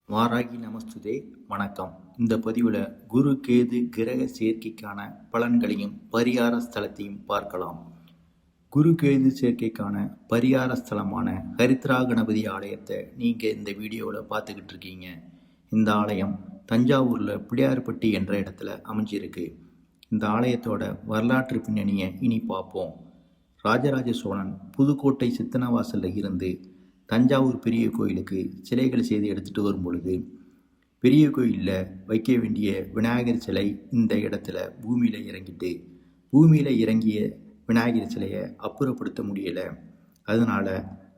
வாராகி நமஸ்துதே. வணக்கம். இந்த பதிவில் குரு கேது கிரக சேர்க்கைக்கான பலன்களையும் பரிகார ஸ்தலத்தையும் பார்க்கலாம். குரு கேது சேர்க்கைக்கான பரிகார ஸ்தலமான ஹரித்ரா கணபதி ஆலயத்தை நீங்கள் இந்த வீடியோவில் பார்த்துக்கிட்டு இருக்கீங்க. இந்த ஆலயம் தஞ்சாவூரில் பிள்ளையார்பட்டி என்ற இடத்துல அமைஞ்சிருக்கு. இந்த ஆலயத்தோட வரலாற்று பின்னணியை இனி பார்ப்போம். ராஜராஜ சோழன் புதுக்கோட்டை சித்தனவாசலில் இருந்து தஞ்சாவூர் பெரிய கோயிலுக்கு சிலைகள் செய்து எடுத்துகிட்டு வரும் பொழுது பெரிய கோயிலில் வைக்க வேண்டிய விநாயகர் சிலை இந்த இடத்துல பூமியில் இறங்கிய விநாயகர் சிலையை அப்புறப்படுத்த முடியலை. அதனால்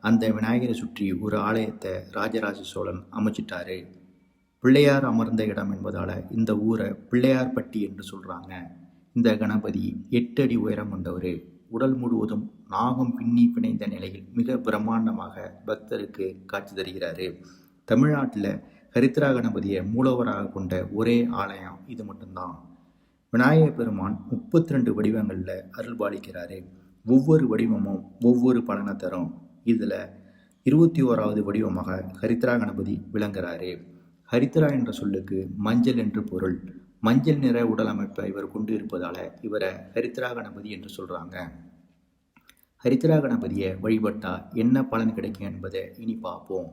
அந்த விநாயகரை சுற்றி ஒரு ஆலயத்தை ராஜராஜ சோழன் அமைச்சிட்டாரு. பிள்ளையார் அமர்ந்த இடம் என்பதால் இந்த ஊரை பிள்ளையார்பட்டி என்று சொல்கிறாங்க. இந்த கணபதி 8 அடி உயரம் கொண்டவர். உடல் முழுவதும் நாகம் பின்னி பிணைந்த நிலையில் மிக பிரம்மாண்டமாக பக்தருக்கு காட்சி தருகிறாரு. தமிழ்நாட்டில் ஹரித்ரா கணபதியை மூலவராக கொண்ட ஒரே ஆலயம் இது மட்டும்தான். விநாயகர் பெருமான் 32 வடிவங்களில் அருள்பாலிக்கிறாரு. ஒவ்வொரு வடிவமும் ஒவ்வொரு பலனை தரும். இதில் 21வது வடிவமாக ஹரித்ரா கணபதி விளங்குகிறாரு. ஹரித்ரா என்ற சொல்லுக்கு மஞ்சள் என்று பொருள். மஞ்சள் நிற உடல் அமைப்பை இவர் கொண்டு இருப்பதால் இவரை ஹரித்ரா கணபதி என்று சொல்கிறாங்க. ஹரித்ரா கணபதியை வழிபட்டால் என்ன பலன் கிடைக்கும் என்பதை இனி பார்ப்போம்.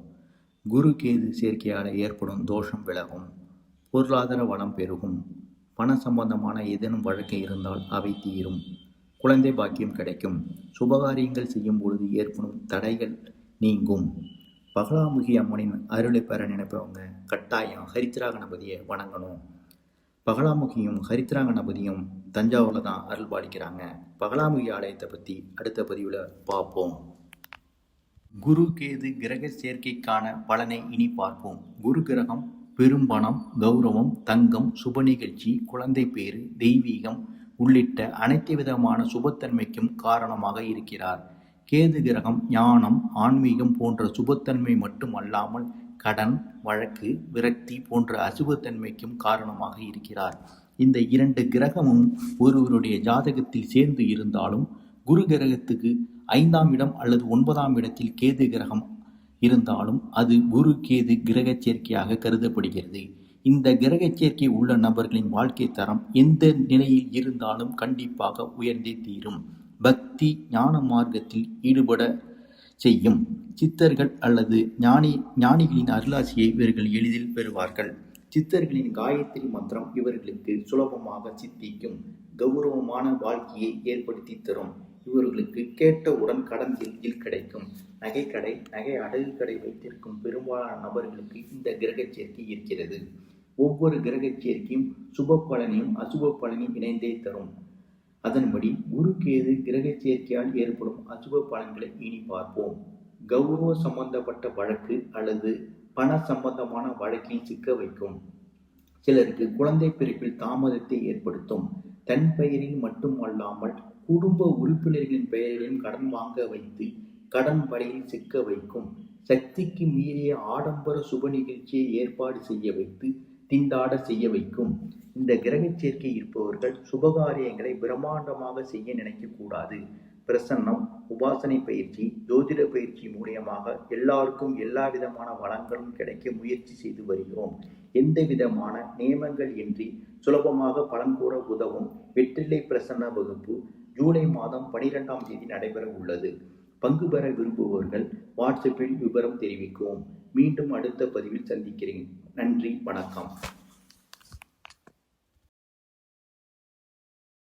குரு கேது சேர்க்கையால் ஏற்படும் தோஷம் விலகும். பொருளாதார வளம் பெருகும். பண சம்பந்தமான ஏதேனும் வழக்கு இருந்தால் அவை தீரும். குழந்தை பாக்கியம் கிடைக்கும். சுபகாரியங்கள் செய்யும் பொழுது ஏற்படும் தடைகள் நீங்கும். பகலாமுகி அம்மனின் அருளை பெற நினைப்பவங்க கட்டாயம் ஹரித்ரா கணபதியை வணங்கணும். பகலாமுகியும் ஹரித்ரா கணபதியும் தஞ்சாவூரில் தான் அருள்பாலிக்கிறாங்க. பகலாமுகி ஆலயத்தை பற்றி அடுத்த பதிவில் பார்ப்போம். குரு கேது கிரக சேர்க்கைக்கான பலனை இனி பார்ப்போம். குரு கிரகம் பெரும்பணம், கௌரவம், தங்கம், சுப நிகழ்ச்சி, குழந்தை பேறு, தெய்வீகம் உள்ளிட்ட அனைத்து விதமான சுபத்தன்மைக்கும் காரணமாக இருக்கிறார். கேது கிரகம் ஞானம், ஆன்மீகம் போன்ற சுபத்தன்மை மட்டுமல்லாமல் கடன், வழக்கு, விரக்தி போன்ற அசுபத்தன்மைக்கும் காரணமாக இருக்கிறார். இந்த 2 கிரகமும் ஒருவருடைய ஜாதகத்தில் சேர்ந்து இருந்தாலும் குரு கிரகத்துக்கு 5ஆம் இடம் அல்லது 9ஆம் இடத்தில் கேது கிரகம் இருந்தாலும் அது குரு கேது கிரக சேர்க்கையாக கருதப்படுகிறது. இந்த கிரக சேர்க்கை உள்ள நபர்களின் வாழ்க்கை தரம் எந்த நிலையில் இருந்தாலும் கண்டிப்பாக உயர்ந்தே தீரும். பக்தி ஞான மார்க்கத்தில் ஈடுபட செய்யும். சித்தர்கள் அல்லது ஞானிகளின் அருளாசியை இவர்கள் எளிதில் பெறுவார்கள். சித்தர்களின் காயத்ரி மந்திரம் இவர்களுக்கு சுலபமாக சித்திக்கும். கௌரவமான வாழ்க்கையை ஏற்படுத்தி தரும். இவர்களுக்கு கேட்டவுடன் கடன் எளிதில் கிடைக்கும். நகைக்கடை, நகை அடகு கடை வைத்திருக்கும் பெரும்பாலான நபர்களுக்கு இந்த கிரக சேர்க்கை இருக்கிறது. ஒவ்வொரு கிரக சேர்க்கையும் சுப பலனையும் அசுப பலனையும் இணைந்தே தரும். அதன்படி குரு கேது கிரக சேர்க்கையால் ஏற்படும் அசுப பலன்களை இனி பார்ப்போம். கௌரவ சம்பந்தப்பட்ட வழக்கு அல்லது பண சம்பந்தமான வழக்கில் சிக்க வைக்கும். சிலருக்கு குழந்தை பிறப்பில் தாமதத்தை ஏற்படுத்தும். தன் பெயரில் மட்டும் அல்லாமல் குடும்ப உறுப்பினர்களின் பெயரிலும் கடன் வாங்க வைத்து கடன் வலையில் சிக்க வைக்கும். சக்திக்கு மீறிய ஆடம்பர சுப நிகழ்ச்சியை ஏற்பாடு செய்ய வைத்து திண்டாட செய்ய வைக்கும். இந்த கிரக சேர்க்கை இருப்பவர்கள் சுபகாரியங்களை பிரம்மாண்டமாக செய்ய நினைக்கக்கூடாது. பிரசன்னம், உபாசனை பயிற்சி, ஜோதிட பயிற்சி மூலியமாக எல்லாருக்கும் எல்லா விதமான வளங்களும் கிடைக்க முயற்சி செய்து வருகிறோம். எந்த விதமான நியமங்கள் இன்றி சுலபமாக பலன் கூற உதவும் வெற்றிலை பிரசன்ன வகுப்பு ஜூலை மாதம் 12ஆம் தேதி நடைபெற உள்ளது. பங்கு பெற விரும்புபவர்கள் வாட்ஸ்அப்பில் விவரம் தெரிவிக்கவும். மீண்டும் அடுத்த பதிவில் சந்திக்கிறேன். நன்றி, வணக்கம்.